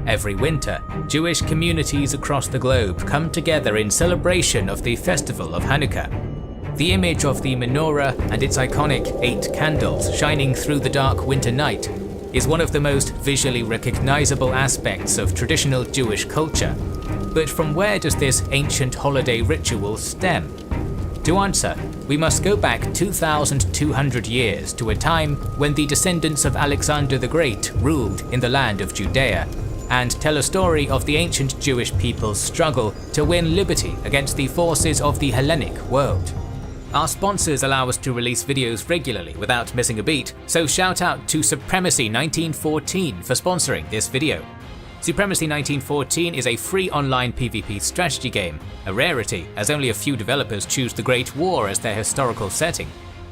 Every winter, Jewish communities across the globe come together in celebration of the festival of Hanukkah. The image of the menorah and its iconic 8 candles shining through the dark winter night is one of the most visually recognizable aspects of traditional Jewish culture. But from where does this ancient holiday ritual stem? To answer, we must go back 2,200 years to a time when the descendants of Alexander the Great ruled in the land of Judea, and tell a story of the ancient Jewish people's struggle to win liberty against the forces of the Hellenic world. Our sponsors allow us to release videos regularly without missing a beat, so shout out to Supremacy 1914 for sponsoring this video. Supremacy 1914 is a free online PvP strategy game, a rarity as only a few developers choose the Great War as their historical setting.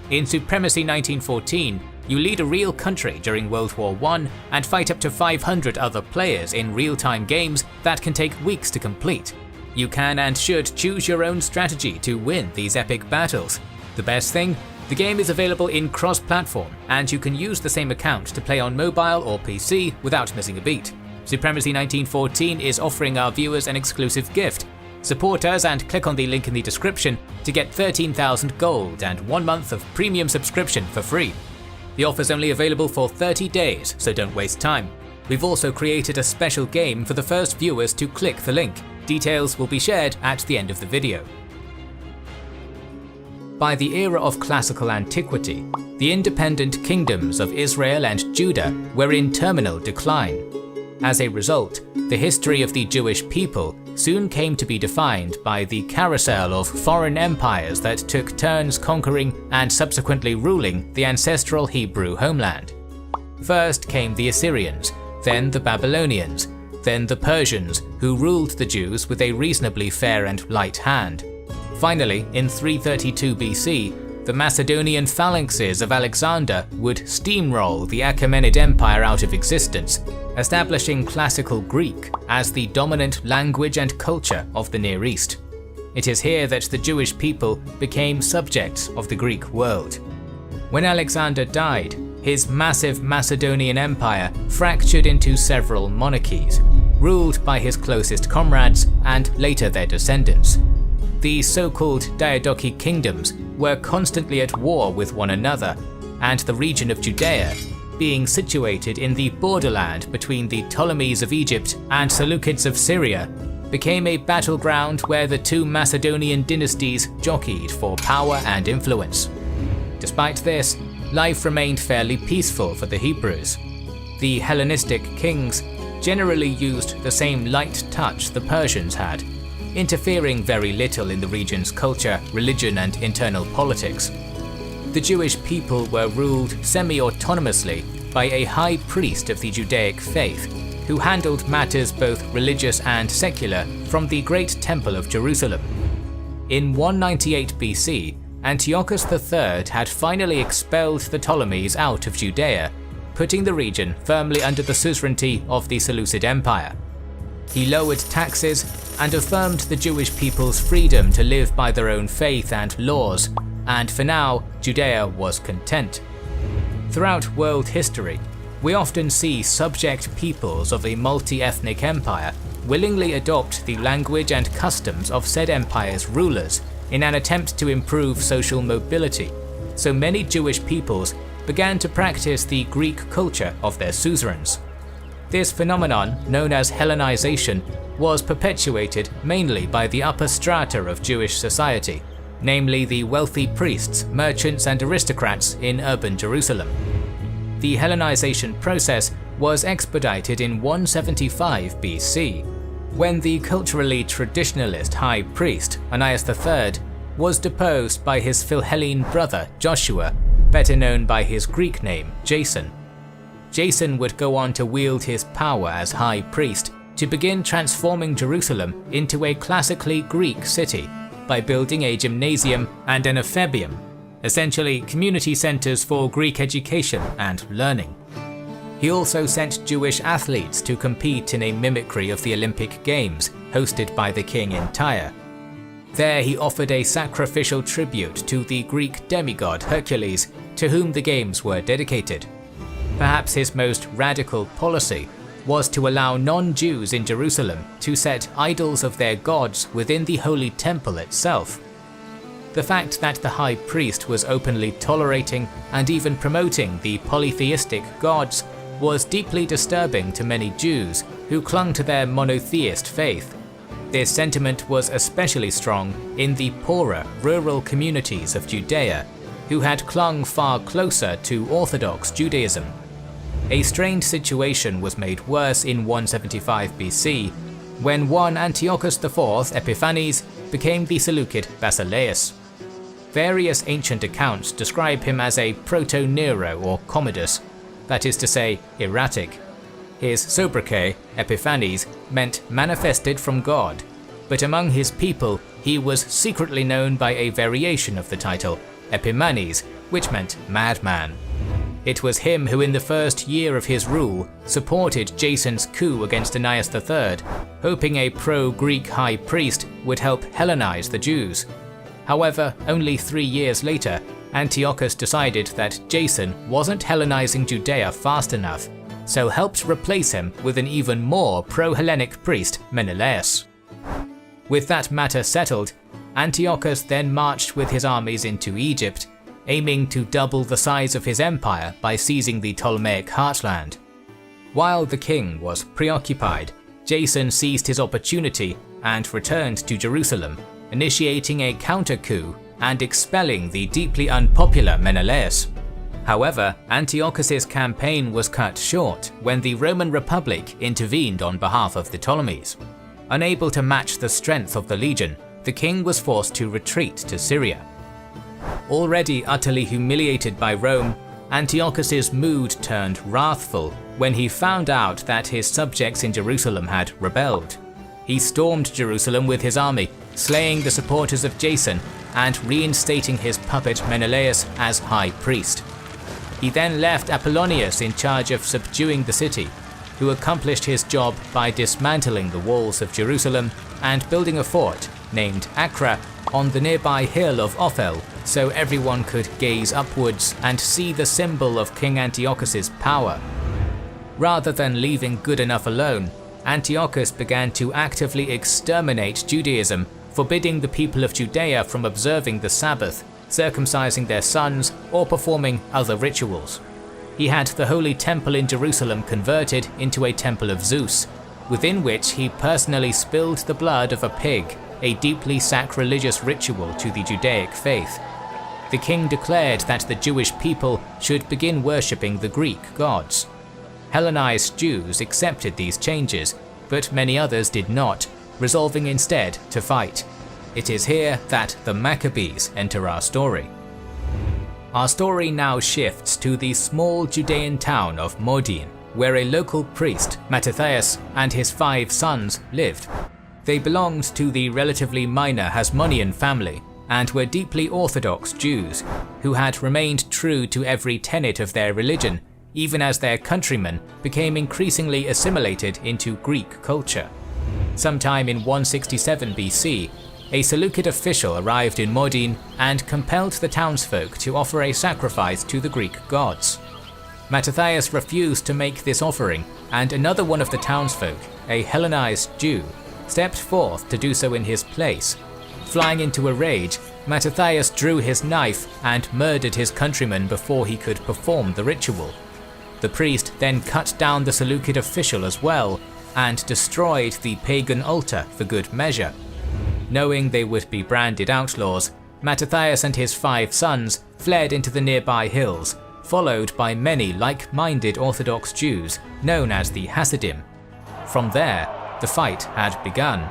In Supremacy 1914, you lead a real country during World War I and fight up to 500 other players in real-time games that can take weeks to complete. You can and should choose your own strategy to win these epic battles. The best thing? The game is available in cross-platform, and you can use the same account to play on mobile or PC without missing a beat. Supremacy 1914 is offering our viewers an exclusive gift. Support us and click on the link in the description to get 13,000 gold and 1 month of premium subscription for free. The offer's only available for 30 days, so don't waste time. We've also created a special game for the first viewers to click the link. Details will be shared at the end of the video. By the era of classical antiquity, the independent kingdoms of Israel and Judah were in terminal decline. As a result, the history of the Jewish people soon came to be defined by the carousel of foreign empires that took turns conquering and subsequently ruling the ancestral Hebrew homeland. First came the Assyrians, then the Babylonians, then the Persians, who ruled the Jews with a reasonably fair and light hand. Finally, in 332 BC, the Macedonian phalanxes of Alexander would steamroll the Achaemenid Empire out of existence, establishing Classical Greek as the dominant language and culture of the Near East. It is here that the Jewish people became subjects of the Greek world. When Alexander died, his massive Macedonian empire fractured into several monarchies, ruled by his closest comrades and later their descendants. These so-called Diadochi kingdoms were constantly at war with one another, and the region of Judea, being situated in the borderland between the Ptolemies of Egypt and Seleucids of Syria, became a battleground where the two Macedonian dynasties jockeyed for power and influence. Despite this, life remained fairly peaceful for the Hebrews. The Hellenistic kings generally used the same light touch the Persians had, interfering very little in the region's culture, religion, and internal politics. The Jewish people were ruled semi-autonomously by a high priest of the Judaic faith, who handled matters both religious and secular from the Great Temple of Jerusalem. In 198 BC, Antiochus III had finally expelled the Ptolemies out of Judea, putting the region firmly under the suzerainty of the Seleucid Empire. He lowered taxes and affirmed the Jewish people's freedom to live by their own faith and laws, and for now, Judea was content. Throughout world history, we often see subject peoples of a multi-ethnic empire willingly adopt the language and customs of said empire's rulers in an attempt to improve social mobility, so many Jewish peoples began to practice the Greek culture of their suzerains. This phenomenon, known as Hellenization, was perpetuated mainly by the upper strata of Jewish society, namely the wealthy priests, merchants, and aristocrats in urban Jerusalem. The Hellenization process was expedited in 175 BC, when the culturally traditionalist high priest, Ananias III, was deposed by his Philhellene brother Joshua, better known by his Greek name Jason. Jason would go on to wield his power as high priest to begin transforming Jerusalem into a classically Greek city by building a gymnasium and an ephebeium, essentially community centers for Greek education and learning. He also sent Jewish athletes to compete in a mimicry of the Olympic Games hosted by the king in Tyre. There he offered a sacrificial tribute to the Greek demigod Hercules, to whom the games were dedicated. Perhaps his most radical policy was to allow non-Jews in Jerusalem to set idols of their gods within the holy temple itself. The fact that the high priest was openly tolerating and even promoting the polytheistic gods was deeply disturbing to many Jews who clung to their monotheist faith. This sentiment was especially strong in the poorer, rural communities of Judea, who had clung far closer to Orthodox Judaism. A strained situation was made worse in 175 BC, when one Antiochus IV Epiphanes became the Seleucid Basileus. Various ancient accounts describe him as a proto-Nero or Commodus, that is to say, erratic. His sobriquet, Epiphanes, meant manifested from God, but among his people he was secretly known by a variation of the title, Epimanes, which meant madman. It was him who in the first year of his rule supported Jason's coup against Annius III, hoping a pro-Greek high priest would help Hellenize the Jews. However, only 3 years later, Antiochus decided that Jason wasn't Hellenizing Judea fast enough, so helped replace him with an even more pro-Hellenic priest, Menelaus. With that matter settled, Antiochus then marched with his armies into Egypt, aiming to double the size of his empire by seizing the Ptolemaic heartland. While the king was preoccupied, Jason seized his opportunity and returned to Jerusalem, initiating a counter-coup and expelling the deeply unpopular Menelaus. However, Antiochus's campaign was cut short when the Roman Republic intervened on behalf of the Ptolemies. Unable to match the strength of the legion, the king was forced to retreat to Syria. Already utterly humiliated by Rome, Antiochus's mood turned wrathful when he found out that his subjects in Jerusalem had rebelled. He stormed Jerusalem with his army, slaying the supporters of Jason and reinstating his puppet Menelaus as high priest. He then left Apollonius in charge of subduing the city, who accomplished his job by dismantling the walls of Jerusalem and building a fort named Acra on the nearby hill of Ophel, so everyone could gaze upwards and see the symbol of King Antiochus's power. Rather than leaving good enough alone, Antiochus began to actively exterminate Judaism, forbidding the people of Judea from observing the Sabbath, circumcising their sons, or performing other rituals. He had the Holy Temple in Jerusalem converted into a temple of Zeus, within which he personally spilled the blood of a pig, a deeply sacrilegious ritual to the Judaic faith. The king declared that the Jewish people should begin worshipping the Greek gods. Hellenized Jews accepted these changes, but many others did not, resolving instead to fight. It is here that the Maccabees enter our story. Our story now shifts to the small Judean town of Modin, where a local priest, Mattathias, and his 5 sons lived. They belonged to the relatively minor Hasmonean family and were deeply Orthodox Jews who had remained true to every tenet of their religion, even as their countrymen became increasingly assimilated into Greek culture. Sometime in 167 BC, a Seleucid official arrived in Modin and compelled the townsfolk to offer a sacrifice to the Greek gods. Mattathias refused to make this offering, and another one of the townsfolk, a Hellenized Jew, stepped forth to do so in his place. Flying into a rage, Mattathias drew his knife and murdered his countrymen before he could perform the ritual. The priest then cut down the Seleucid official as well, and destroyed the pagan altar for good measure. Knowing they would be branded outlaws, Mattathias and his 5 sons fled into the nearby hills, followed by many like-minded Orthodox Jews known as the Hasidim. From there, the fight had begun.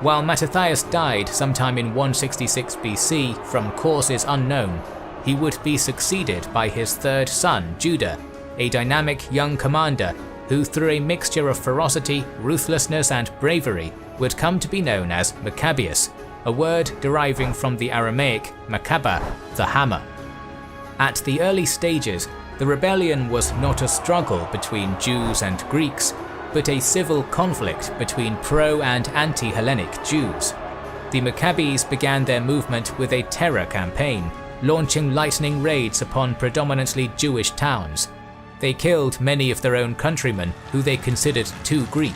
While Mattathias died sometime in 166 BC from causes unknown, he would be succeeded by his 3rd son, Judah, a dynamic young commander who through a mixture of ferocity, ruthlessness and bravery would come to be known as Maccabeus, a word deriving from the Aramaic Makkaba, the hammer. At the early stages, the rebellion was not a struggle between Jews and Greeks, but a civil conflict between pro- and anti-Hellenic Jews. The Maccabees began their movement with a terror campaign, launching lightning raids upon predominantly Jewish towns. They killed many of their own countrymen who they considered too Greek,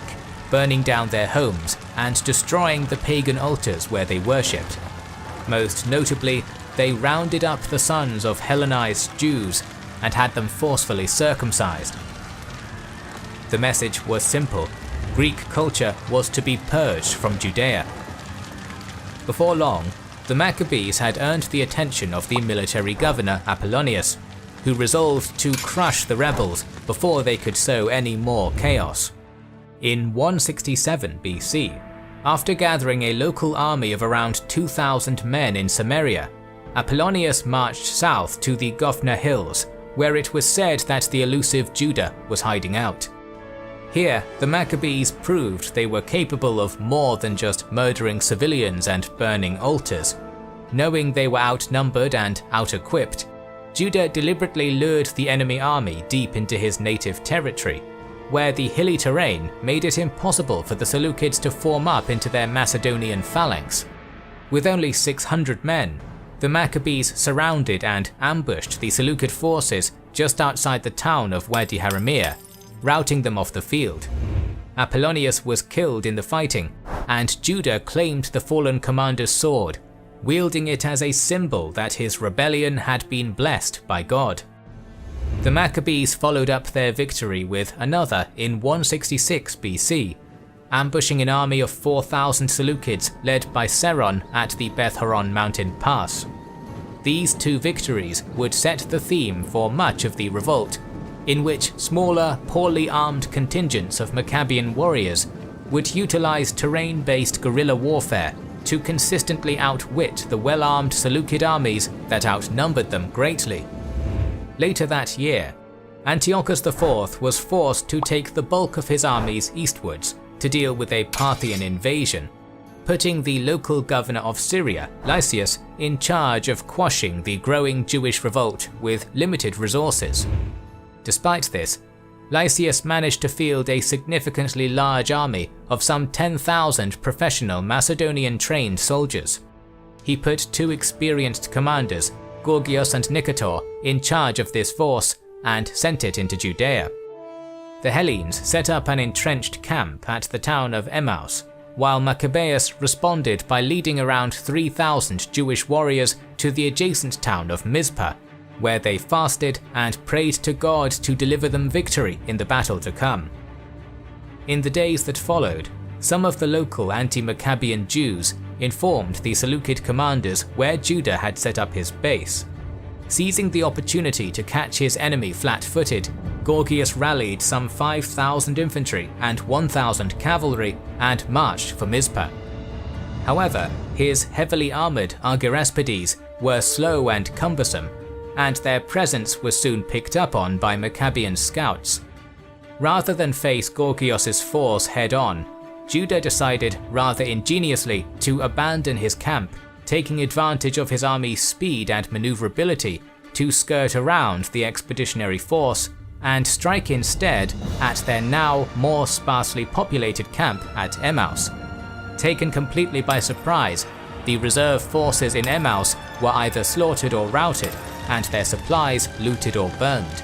burning down their homes and destroying the pagan altars where they worshipped. Most notably, they rounded up the sons of Hellenized Jews and had them forcefully circumcised. The message was simple: Greek culture was to be purged from Judea. Before long, the Maccabees had earned the attention of the military governor Apollonius, who resolved to crush the rebels before they could sow any more chaos. In 167 BC, after gathering a local army of around 2,000 men in Samaria, Apollonius marched south to the Gophna Hills, where it was said that the elusive Judah was hiding out. Here, the Maccabees proved they were capable of more than just murdering civilians and burning altars. Knowing they were outnumbered and out-equipped, Judah deliberately lured the enemy army deep into his native territory, where the hilly terrain made it impossible for the Seleucids to form up into their Macedonian phalanx. With only 600 men, the Maccabees surrounded and ambushed the Seleucid forces just outside the town of Wadi Haramir, routing them off the field. Apollonius was killed in the fighting, and Judah claimed the fallen commander's sword, wielding it as a symbol that his rebellion had been blessed by God. The Maccabees followed up their victory with another in 166 BC, ambushing an army of 4,000 Seleucids led by Seron at the Beth Horon mountain pass. These two victories would set the theme for much of the revolt, in which smaller, poorly armed contingents of Maccabean warriors would utilize terrain-based guerrilla warfare to consistently outwit the well-armed Seleucid armies that outnumbered them greatly. Later that year, Antiochus IV was forced to take the bulk of his armies eastwards to deal with a Parthian invasion, putting the local governor of Syria, Lysias, in charge of quashing the growing Jewish revolt with limited resources. Despite this, Lysias managed to field a significantly large army of some 10,000 professional Macedonian-trained soldiers. He put two experienced commanders, Gorgias and Nicator, in charge of this force and sent it into Judea. The Hellenes set up an entrenched camp at the town of Emmaus, while Maccabeus responded by leading around 3,000 Jewish warriors to the adjacent town of Mizpah, where they fasted and prayed to God to deliver them victory in the battle to come. In the days that followed, some of the local anti-Maccabean Jews informed the Seleucid commanders where Judah had set up his base. Seizing the opportunity to catch his enemy flat-footed, Gorgias rallied some 5,000 infantry and 1,000 cavalry and marched for Mizpah. However, his heavily armoured Argyraspides were slow and cumbersome, and their presence was soon picked up on by Maccabean scouts. Rather than face Gorgias' force head-on, Judah decided rather ingeniously to abandon his camp, taking advantage of his army's speed and maneuverability to skirt around the expeditionary force and strike instead at their now more sparsely populated camp at Emmaus. Taken completely by surprise, the reserve forces in Emmaus were either slaughtered or routed, and their supplies looted or burned.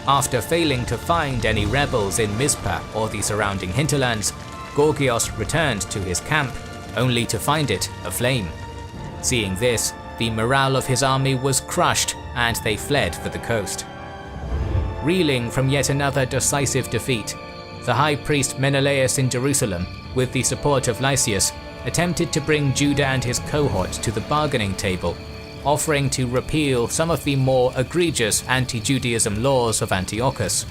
After failing to find any rebels in Mizpah or the surrounding hinterlands, Gorgias returned to his camp, only to find it aflame. Seeing this, the morale of his army was crushed and they fled for the coast. Reeling from yet another decisive defeat, the high priest Menelaus in Jerusalem, with the support of Lysias, attempted to bring Judah and his cohort to the bargaining table, offering to repeal some of the more egregious anti-Judaism laws of Antiochus.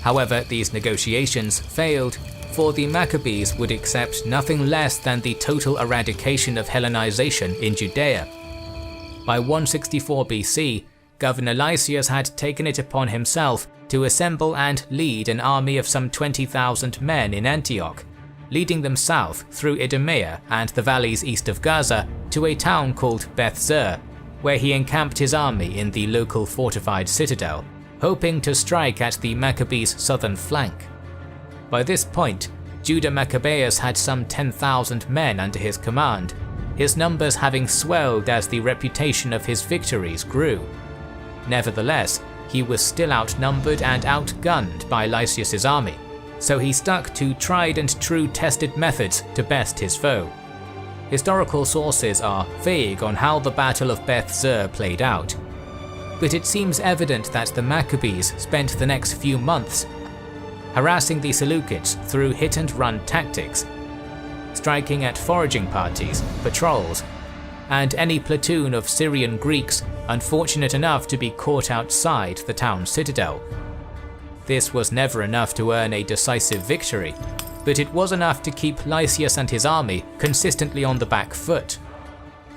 However, these negotiations failed, for the Maccabees would accept nothing less than the total eradication of Hellenization in Judea. By 164 BC, Governor Lysias had taken it upon himself to assemble and lead an army of some 20,000 men in Antioch, leading them south through Idumea and the valleys east of Gaza to a town called Beth Zur, where he encamped his army in the local fortified citadel, hoping to strike at the Maccabees' southern flank. By this point, Judah Maccabeus had some 10,000 men under his command, his numbers having swelled as the reputation of his victories grew. Nevertheless, he was still outnumbered and outgunned by Lysias's army, so he stuck to tried and true tested methods to best his foe. Historical sources are vague on how the Battle of Beth Zur played out, but it seems evident that the Maccabees spent the next few months harassing the Seleucids through hit-and-run tactics, striking at foraging parties, patrols, and any platoon of Syrian Greeks unfortunate enough to be caught outside the town citadel. This was never enough to earn a decisive victory, but it was enough to keep Lysias and his army consistently on the back foot.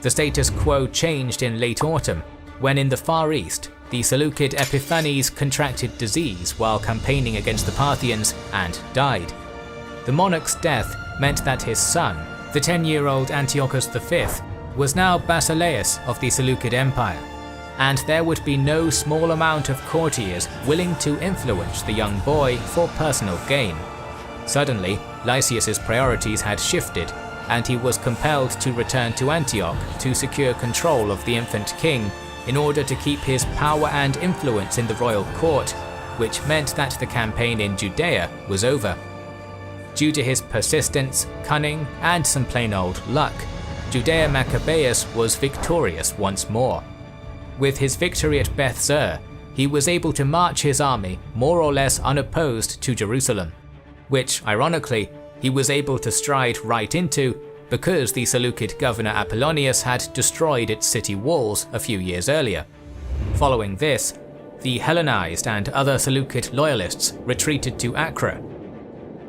The status quo changed in late autumn, when in the Far East, the Seleucid Epiphanes contracted disease while campaigning against the Parthians and died. The monarch's death meant that his son, the 10-year-old Antiochus V, was now Basileus of the Seleucid Empire, and there would be no small amount of courtiers willing to influence the young boy for personal gain. Suddenly, Lysias's priorities had shifted, and he was compelled to return to Antioch to secure control of the infant king in order to keep his power and influence in the royal court, which meant that the campaign in Judea was over. Due to his persistence, cunning, and some plain old luck, Judea Maccabeus was victorious once more. With his victory at Beth Zur, he was able to march his army more or less unopposed to Jerusalem, which, ironically, he was able to stride right into because the Seleucid governor Apollonius had destroyed its city walls a few years earlier. Following this, the Hellenized and other Seleucid loyalists retreated to Acre.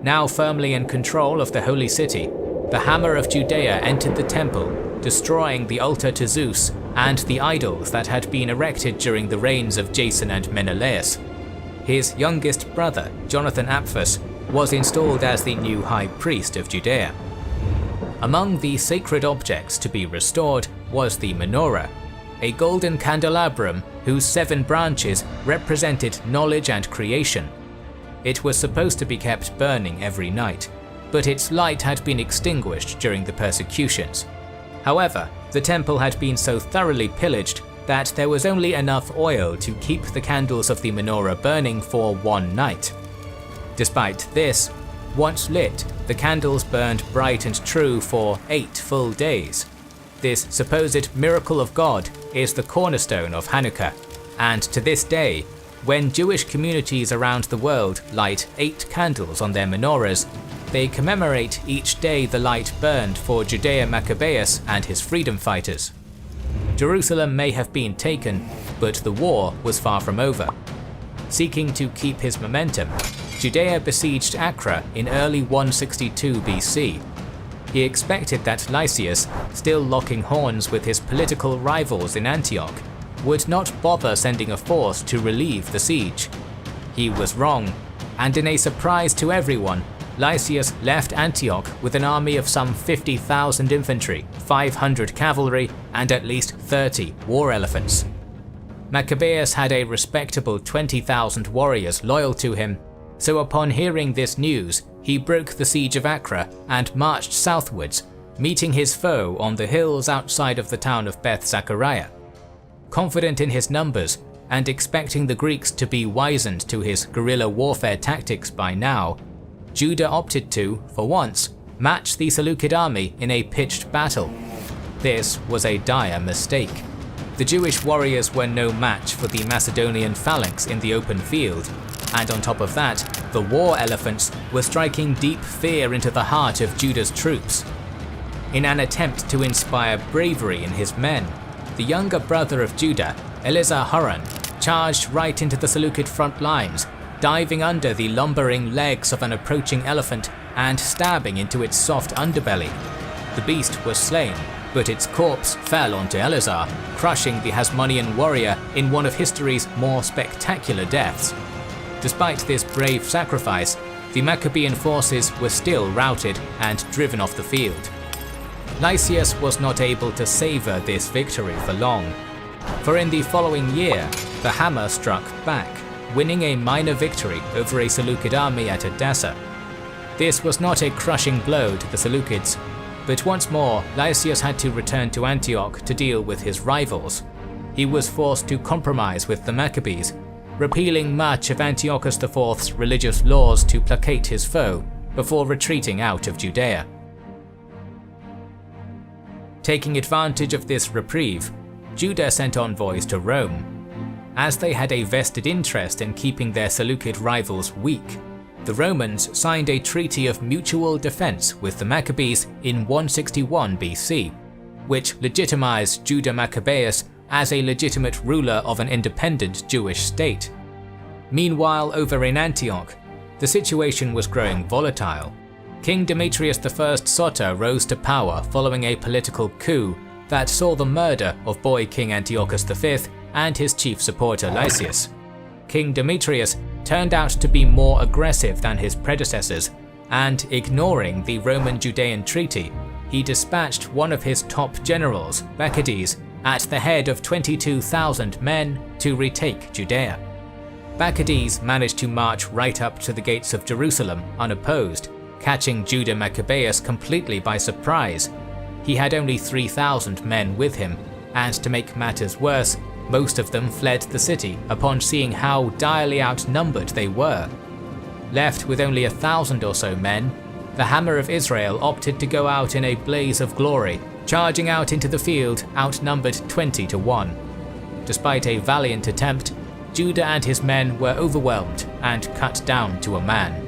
Now firmly in control of the holy city, the Hammer of Judea entered the temple, destroying the altar to Zeus and the idols that had been erected during the reigns of Jason and Menelaus. His youngest brother, Jonathan Apphus, was installed as the new high priest of Judea. Among the sacred objects to be restored was the menorah, a golden candelabrum whose 7 branches represented knowledge and creation. It was supposed to be kept burning every night, but its light had been extinguished during the persecutions. However, the temple had been so thoroughly pillaged that there was only enough oil to keep the candles of the menorah burning for 1 night. Despite this, once lit, the candles burned bright and true for 8 full days. This supposed miracle of God is the cornerstone of Hanukkah, and to this day, when Jewish communities around the world light 8 candles on their menorahs, they commemorate each day the light burned for Judea Maccabeus and his freedom fighters. Jerusalem may have been taken, but the war was far from over. Seeking to keep his momentum, Judea besieged Acre in early 162 BC. He expected that Lysias, still locking horns with his political rivals in Antioch, would not bother sending a force to relieve the siege. He was wrong, and in a surprise to everyone, Lysias left Antioch with an army of some 50,000 infantry, 500 cavalry, and at least 30 war elephants. Maccabeus had a respectable 20,000 warriors loyal to him, so upon hearing this news, he broke the siege of Acre and marched southwards, meeting his foe on the hills outside of the town of Beth Zachariah. Confident in his numbers, and expecting the Greeks to be wizened to his guerrilla warfare tactics by now, Judah opted to, for once, match the Seleucid army in a pitched battle. This was a dire mistake. The Jewish warriors were no match for the Macedonian phalanx in the open field, and on top of that, the war elephants were striking deep fear into the heart of Judah's troops. In an attempt to inspire bravery in his men, the younger brother of Judah, Elizur-Haran, charged right into the Seleucid front lines, diving under the lumbering legs of an approaching elephant and stabbing into its soft underbelly. The beast was slain, but its corpse fell onto Elazar, crushing the Hasmonean warrior in one of history's more spectacular deaths. Despite this brave sacrifice, the Maccabean forces were still routed and driven off the field. Lysias was not able to savour this victory for long, for in the following year, the hammer struck back, winning a minor victory over a Seleucid army at Edessa. This was not a crushing blow to the Seleucids, but once more Lysias had to return to Antioch to deal with his rivals. He was forced to compromise with the Maccabees, repealing much of Antiochus IV's religious laws to placate his foe, before retreating out of Judea. Taking advantage of this reprieve, Judah sent envoys to Rome. As they had a vested interest in keeping their Seleucid rivals weak, the Romans signed a treaty of mutual defense with the Maccabees in 161 BC, which legitimized Judah Maccabeus as a legitimate ruler of an independent Jewish state. Meanwhile, over in Antioch, the situation was growing volatile. King Demetrius I Soter rose to power following a political coup that saw the murder of boy King Antiochus V and his chief supporter Lysias. King Demetrius turned out to be more aggressive than his predecessors, and ignoring the Roman-Judean treaty, he dispatched one of his top generals, Bacchides, at the head of 22,000 men to retake Judea. Bacchides managed to march right up to the gates of Jerusalem unopposed, catching Judah Maccabeus completely by surprise. He had only 3,000 men with him, and to make matters worse, most of them fled the city upon seeing how direly outnumbered they were. Left with only 1,000 or so men, the Hammer of Israel opted to go out in a blaze of glory, charging out into the field outnumbered 20 to 1. Despite a valiant attempt, Judah and his men were overwhelmed and cut down to a man.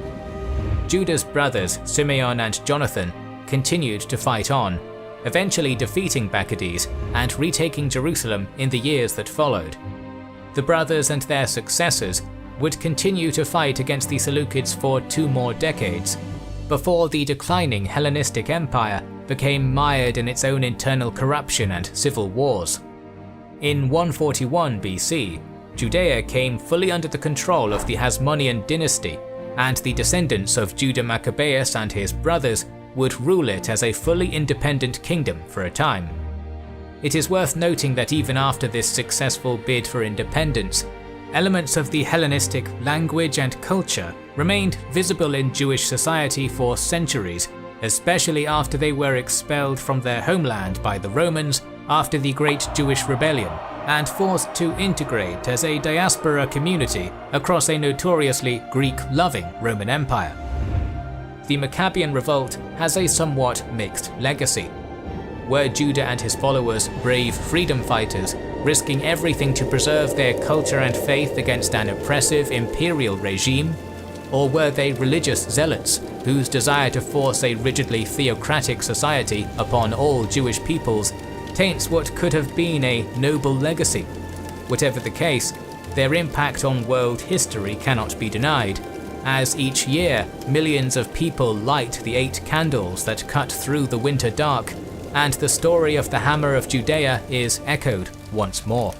Judah's brothers Simeon and Jonathan continued to fight on, eventually defeating Bacchides and retaking Jerusalem in the years that followed. The brothers and their successors would continue to fight against the Seleucids for 2 more decades, before the declining Hellenistic Empire became mired in its own internal corruption and civil wars. In 141 BC, Judea came fully under the control of the Hasmonean dynasty, and the descendants of Judah Maccabeus and his brothers would rule it as a fully independent kingdom for a time. It is worth noting that even after this successful bid for independence, elements of the Hellenistic language and culture remained visible in Jewish society for centuries, especially after they were expelled from their homeland by the Romans after the Great Jewish Rebellion and forced to integrate as a diaspora community across a notoriously Greek-loving Roman Empire. The Maccabean revolt has a somewhat mixed legacy. Were Judah and his followers brave freedom fighters, risking everything to preserve their culture and faith against an oppressive imperial regime? Or were they religious zealots whose desire to force a rigidly theocratic society upon all Jewish peoples taints what could have been a noble legacy? Whatever the case, their impact on world history cannot be denied, as each year millions of people light the 8 candles that cut through the winter dark, and the story of the Hammer of Judea is echoed once more.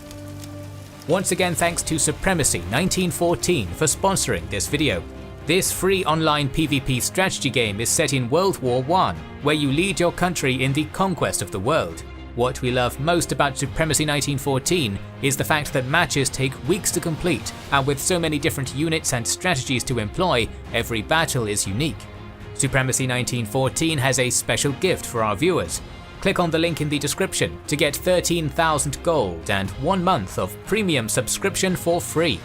Once again, thanks to Supremacy 1914 for sponsoring this video. This free online PvP strategy game is set in World War I, where you lead your country in the conquest of the world. What we love most about Supremacy 1914 is the fact that matches take weeks to complete, and with so many different units and strategies to employ, every battle is unique. Supremacy 1914 has a special gift for our viewers. Click on the link in the description to get 13,000 gold and 1 month of premium subscription for free.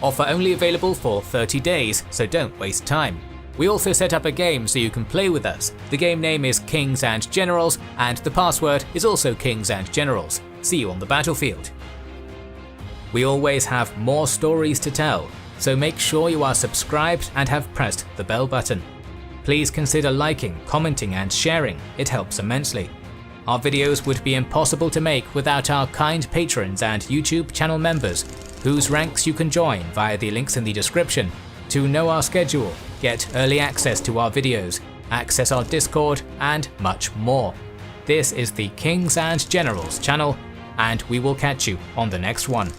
Offer only available for 30 days, so don't waste time. We also set up a game so you can play with us. The game name is Kings and Generals, and the password is also Kings and Generals. See you on the battlefield. We always have more stories to tell, so make sure you are subscribed and have pressed the bell button. Please consider liking, commenting and sharing, it helps immensely. Our videos would be impossible to make without our kind patrons and YouTube channel members, whose ranks you can join via the links in the description, to know our schedule, get early access to our videos, access our Discord, and much more. This is the Kings and Generals channel, and we will catch you on the next one.